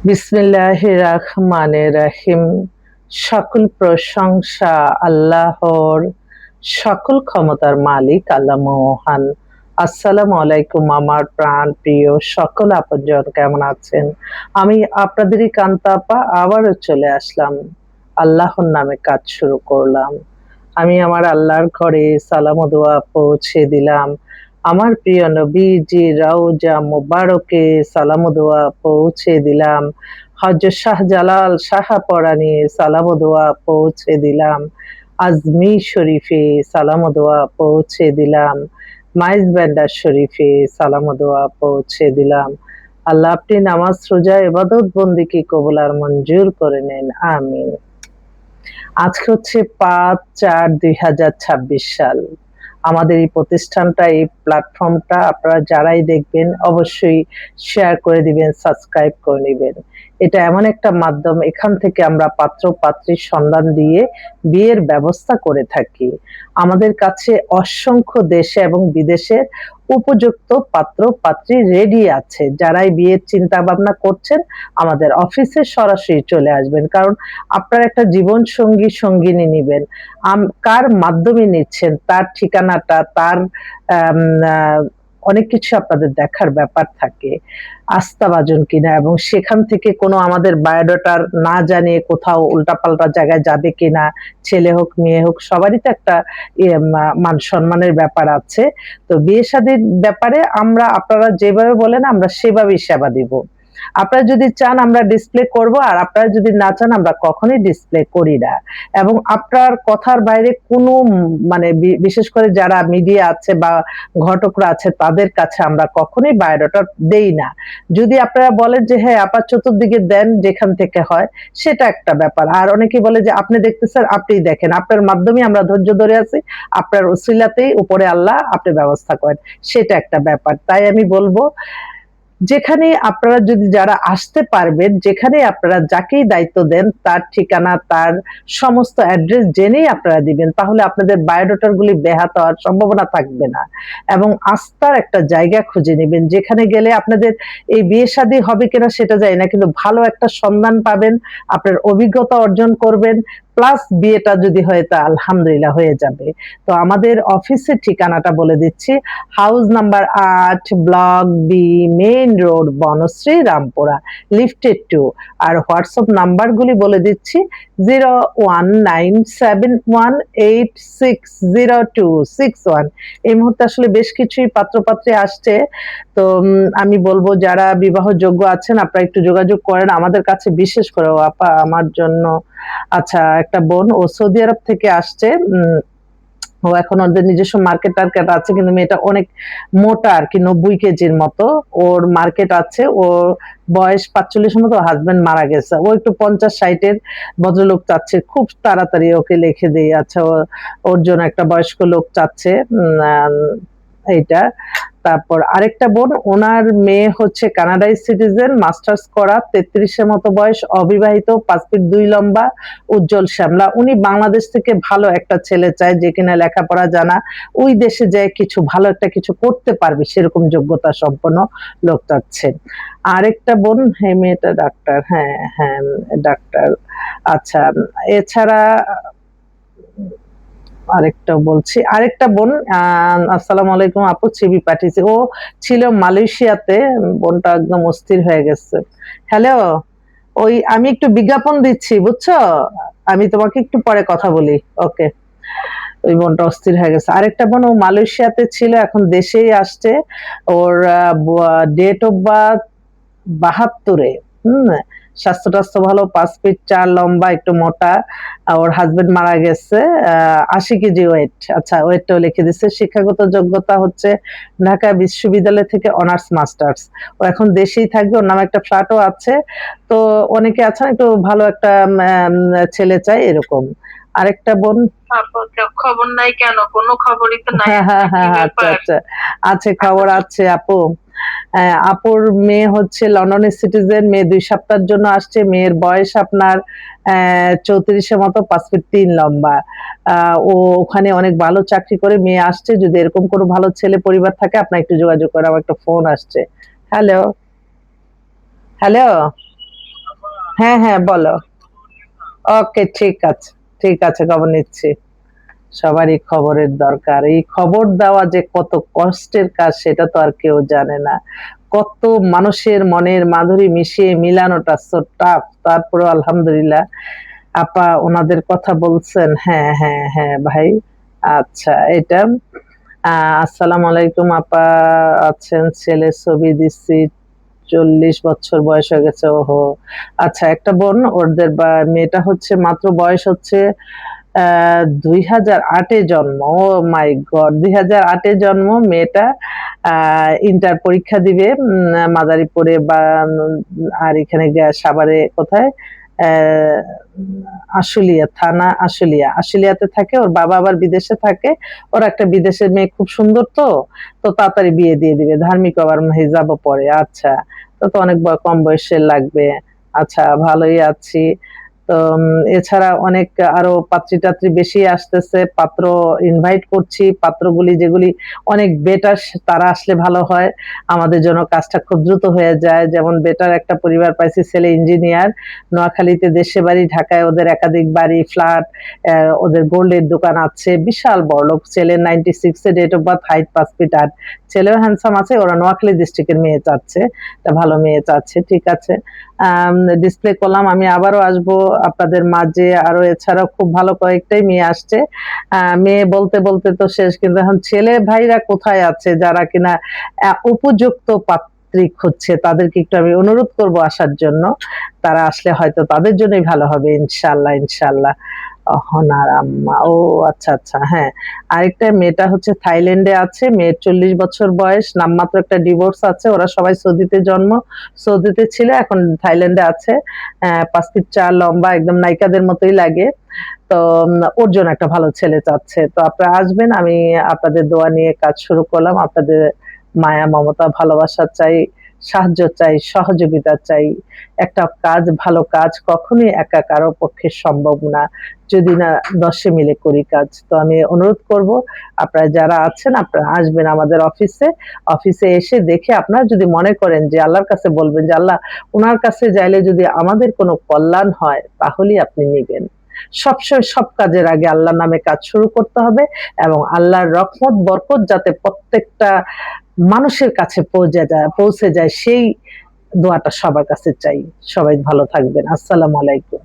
বিসমিল্লাহির রহমানির রহিম। সকল প্রশংসা আল্লাহর, সকল ক্ষমতার মালিক আল্লাহ মহান। আসসালামু আলাইকুম আমার প্রাণ প্রিয় সকল আপনজন, কেমন আছেন? আমি আপনাদেরই কান্তা আপা আবারও চলে আসলাম। আল্লাহর নামে কাজ শুরু করলাম। আমি আমার আল্লাহর ঘরে সালাম ও দোয়া পৌঁছে দিলাম। আমার প্রিয় নবীজি রওজা মুবারকে সালাম ও দোয়া পৌঁছে দিলাম। হযরত শাহজালাল শাহপরাণে সালাম ও দোয়া পৌঁছে দিলাম। আজমির শরীফে সালাম ও দোয়া পৌঁছে দিলাম। মাইজ ভান্ডার শরীফে সালাম ও দোয়া পৌঁছে দিলাম। আল্লাহ আপনি নামাজ রোজা ইবাদত বন্দেগী কবুল আর মঞ্জুর করে নেন, আমিন। আজকে হচ্ছে ৫/৪/২০২৬ সাল। আমাদের এই প্রতিষ্ঠানটা, এই প্ল্যাটফর্মটা আপনারা যারাই দেখবেন অবশ্যই শেয়ার করে দিবেন, সাবস্ক্রাইব করে নিবেন। এটা এমন একটা মাধ্যম, এখান থেকে আমরা পাত্র-পাত্রীর সন্ধান দিয়ে বিয়ের ব্যবস্থা করে থাকি। আমাদের কাছে অসংখ্য দেশে এবং বিদেশের উপযুক্ত পাত্র-পাত্রী রেডি আছে। যারাই বিয়ের চিন্তা ভাবনা করছেন আমাদের অফিসে সরাসরি চলে আসবেন। কারণ আপনার একটা জীবন সঙ্গী সঙ্গিনী নিবেন, কার মাধ্যমে নিচ্ছেন তার ঠিকানাটা, তার অনেক কিছু আপনাদের দেখার ব্যাপার থাকে, আস্থাভাজন কিনা, এবং সেখান থেকে কোনো আমাদের বায়োডাটার না জানিয়ে কোথাও উল্টাপাল্টা জায়গায় যাবে কিনা, ছেলে হোক মেয়ে হোক সবারই তো একটা মান সম্মানের ব্যাপার আছে। তো বিয়ে শাদীর ব্যাপারে আমরা, আপনারা যেভাবে বলেন আমরা সেভাবেই সেবা দিব। আপনারা যদি চান আমরা ডিসপ্লে করব, আর আপনারা যদি না চান আমরা কখনোই ডিসপ্লে করি না। এবং আপনার কথার বাইরে কোনো মানে বিশেষ করে যারা মিডিয়া আছে বা ঘটকরা আছে তাদের কাছে আমরা কখনোই বায়োডাটা দেই না। যদি আপনারা বলেন যে হ্যাঁ আপা চতুর্দিকে দেন যেখান থেকে হয়, সেটা একটা ব্যাপার। আর অনেকেই বলে যে আপনি দেখতেছেন আপনিই দেখেন, আপনার মাধ্যমে আমরা ধৈর্য ধরে আছি, আপনার ওসিলাতেই উপরে আল্লাহ আপনি ব্যবস্থা করেন, সেটা একটা ব্যাপার। তাই আমি বলবো যেখানে আপনারা যদি যারা আসতে পারবেন, যেখানে আপনারা যাকেই দায়িত্ব দেন তার ঠিকানা, তার সমস্ত অ্যাড্রেস জেনেই আপনারা দিবেন, তাহলে আপনাদের বায়োডাটার গুলি ব্যাহত হওয়ার সম্ভাবনা থাকবে না। এবং আস্থার একটা জায়গা খুঁজে নিবেন, যেখানে গেলে আপনাদের এই বিয়ে শাদী হবে কিনা সেটা জানি না, কিন্তু ভালো একটা সন্ধান পাবেন, আপনার অভিজ্ঞতা অর্জন করবেন, প্লাস বিয়েটা যদি হয় তা আলহামদুলিল্লাহ হয়ে যাবে। তো আমাদের অফিসের ঠিকানাটা বলে দিচ্ছি, house number ৮, block B, main road, Banasree, Rampura, লিফটেড 2। আর হোয়াটসঅ্যাপ নাম্বারগুলি বলে দিচ্ছি 01971860261। এই মুহূর্তে আসলে বেশ কিছুই পাত্রপাত্রী আসছে। তো আমি বলবো যারা বিবাহযোগ্য আছেন আপনারা একটু যোগাযোগ করেন আমাদের কাছে, বিশেষ করে ও আপা আমার জন্য। আচ্ছা, একটা বোন ও সৌদি আরব থেকে আসছে। ও এখন ওদের নিজস্ব মার্কেট-টার্কেট আছে, কিন্তু মেয়েটা অনেক মোটা আরকি, ৯০ কেজির মতো। ওর মার্কেট আছে, ওর বয়স ৪৫ এর মতো, হাসব্যান্ড মারা গেছে। ও একটু ৫০-৬০ এর ভদ্রলোক চাচ্ছে, খুব তাড়াতাড়ি ওকে লিখে দেই। আচ্ছা, ওর জন্য একটা বয়স্ক লোক চাচ্ছে এইটা। তারপর আরেকটা বোন, ওনার মেয়ে হচ্ছে কানাডায় সিটিজেন, মাস্টার্স করা, ৩৩ এর মতো বয়স, অবিবাহিত, ৫ ফিট ২ লম্বা, উজ্জ্বল শ্যামলা। উনি বাংলাদেশ থেকে ভালো একটা ছেলে চায় যে কিনা লেখাপড়া জানা, ওই দেশে যেয়ে কিছু ভালো একটা কিছু করতে পারবে সেরকম যোগ্যতা সম্পন্ন লোক চাচ্ছেন। আরেকটা বোন, এই মেয়েটা ডাক্তার, হ্যাঁ, হ্যাঁ ডাক্তার। আচ্ছা, এছাড়া আরেকটা বলছি, আরেকটা বোন, আসসালামু আলাইকুম আপু, সিভি পাঠিয়েছি। ও ছিল মালয়েশিয়াতে, বোনটা একদম অস্থির হয়ে গেছে। হ্যালো, ওই আমি একটু বিজ্ঞাপন দিচ্ছি বুঝছো, আমি তোমাকে একটু পরে কথা বলি। ওকে। ওই বোনটা অস্থির হয়ে গেছে। আরেকটা বোন, ও মালয়েশিয়াতে ছিল, এখন দেশেই আসছে। ওর ডেট অফ বার্থ ৭২-এ। হুম? স্বাস্থ্য-টাস্থ্য ভালো, ৫ ফিট ৪ লম্বা, একটু মোটা। ওর হাসব্যান্ড মারা গেছে। ৮০ কেজি ওয়েট। আচ্ছা, ওয়েটটাও লিখে দিছে। শিক্ষাগত যোগ্যতা হচ্ছে ঢাকা বিশ্ববিদ্যালয় থেকে অনার্স মাস্টার্স। ও এখন দেশেই থাকবে। ওর নামে একটা ফ্ল্যাটও আছে। তো অনেকে আছেন একটু ভালো একটা ছেলে চায় এরকম। আরেকটা বোন, খবর নাই কেন? কোনো খবরই তো নাই। আচ্ছা আচ্ছা, আছে খবর আছে আপু। আপুর মেয়ে হচ্ছে লন্ডনের সিটিজেন, মেয়ে ২ সপ্তাহের জন্য আসছে। মেয়ের বয়স আপনার ৩৪ এর মতো, ৫ ফিট ৩ লম্বা। ও ওখানে অনেক ভালো চাকরি করে, মেয়ে আসছে। যদি এরকম কোনো ভালো ছেলে পরিবার থাকে আপনারা একটু যোগাযোগ করেন। আমার একটা ফোন আসছে। Hello, hello. হ্যাঁ হ্যাঁ বলো। ওকে, ঠিক আছে, ঠিক আছে, খবর নিচ্ছি। সবারই খবরের দরকার। এই খবর দেওয়া যে কত কষ্টের কাজ সেটা তো আর কেউ জানে না। কত মানুষের মনের মাধুরী মিশিয়ে মিলানোটা so tough, তারপরেও আলহামদুলিল্লাহ আপা ওনাদের কথা বলছেন। হ্যাঁ, হ্যাঁ, হ্যাঁ ভাই। আচ্ছা, এটা আসসালামু আলাইকুম আপা আছেন, ছেলের ছবি দিচ্ছি, 40 বছর বয়স হয়ে গেছে। ওহো! আচ্ছা, একটা বোন, ওদের মেয়েটা হচ্ছে মাত্র বয়স হচ্ছে 2008 এ জন্ম। ওহ মাই গড! 2008 এ জন্ম মেয়েটা। আ ইন্টার পরীক্ষা দিবে মাদারীপুরে বা আর এখানে সাভারে কোথায়? অ্যা আশুলিয়া, থানা আশুলিয়া। আশুলিয়াতে থাকে। ওর বাবা আবার বিদেশে থাকে। ওর একটা বিদেশের মেয়ে, খুব সুন্দর তো। তো তাড়াতাড়ি বিয়ে দিয়ে দিবে। ধার্মিক আবার হিজাবও পড়ে। আচ্ছা। তো অনেক কম বয়সের লাগবে। আচ্ছা, ভালোই আছি। তো এছাড়া অনেক আরো পাত্রী-টাত্রী বেশি আসতেছে। পাত্র ইনভাইট করছি। পাত্রগুলি যেগুলি অনেক বেটার তারা আসলে ভালো হয়। আমাদের জন্য কাজটা খুব দ্রুত হয়ে যায়। যেমন বেটার একটা পরিবার পাইছি, ছেলে ইঞ্জিনিয়ার। নোয়াখালীতে দেশে বাড়ি, ঢাকায় ওদের একাধিক বাড়ি, ফ্ল্যাট, ওদের গোল্ডের দোকান আছে। বিশাল বড়লোক। ছেলের 96 এ date of birth, height 5 feet 8। ছেলেও হ্যান্ডসাম আছে। ওরা নোয়াখালী ডিস্ট্রিক্টের মেয়ে চাচ্ছে। একটা ভালো মেয়ে চাচ্ছে। ঠিক আছে। ডিসপ্লে করলাম। আমি আবারও আসবো আপনাদের মাঝে। আরো এছাড়াও খুব ভালো কয়েকটাই মেয়ে আসছে। মেয়ে বলতে বলতে তো শেষ, কিন্তু এখন ছেলে ভাইরা কোথায় আছে যারা কিনা উপযুক্ত পাত্রী খুঁজছে, তাদেরকে একটু আমি অনুরোধ করব আসার জন্য। তারা আসলে হয়তো তাদের জন্যই ভালো হবে, ইনশাল্লাহ, ইনশাল্লাহ। অহনার আম্মা, ও আচ্ছা আচ্ছা, হ্যাঁ। আরেকটা মেয়েটা হচ্ছে থাইল্যান্ডে আছে। মেয়ের 40 বছর বয়স, নামমাত্র একটা ডিভোর্স আছে। ওরা সবাই সৌদিতে জন্ম, সৌদিতে ছিল, এখন থাইল্যান্ডে আছে। 5 ফিট 4 লম্বা, একদম নায়িকাদের মতোই লাগে। তো ওর জন্য একটা ভালো ছেলে চাচ্ছে। তো আপনারা আসবেন। আমি আপনাদের দোয়া নিয়ে কাজ শুরু করলাম। আপনাদের মায়া, মমতা, ভালোবাসা চাই, সাহায্য চাই, সহযোগিতা চাই। একটা কাজ, ভালো কাজ কখনোই একা কারো পক্ষে সম্ভব না। যদি না 10 এ মিলে করি কাজ। তো আমি অনুরোধ করব, আপনারা যারা আছেন আপনারা আসবেন আমাদের অফিসে। অফিসে এসে দেখে আপনারা যদি মনে করেন যে আল্লাহর কাছে বলবেন যে, "আল্লাহ, উনার কাছে যাইলে যদি আমাদের কোনো কল্যাণ হয় তাহলেই আপনি নিবেন।" সবসময় সব কাজের আগে আল্লাহর নামে কাজ শুরু করতে হবে এবং আল্লাহর রহমত বরকত যাতে প্রত্যেকটা মানুষের কাছে পৌঁছে যায় সেই দোয়াটা সবার কাছে চাই। সবাই ভালো থাকবেন। আসসালামু আলাইকুম।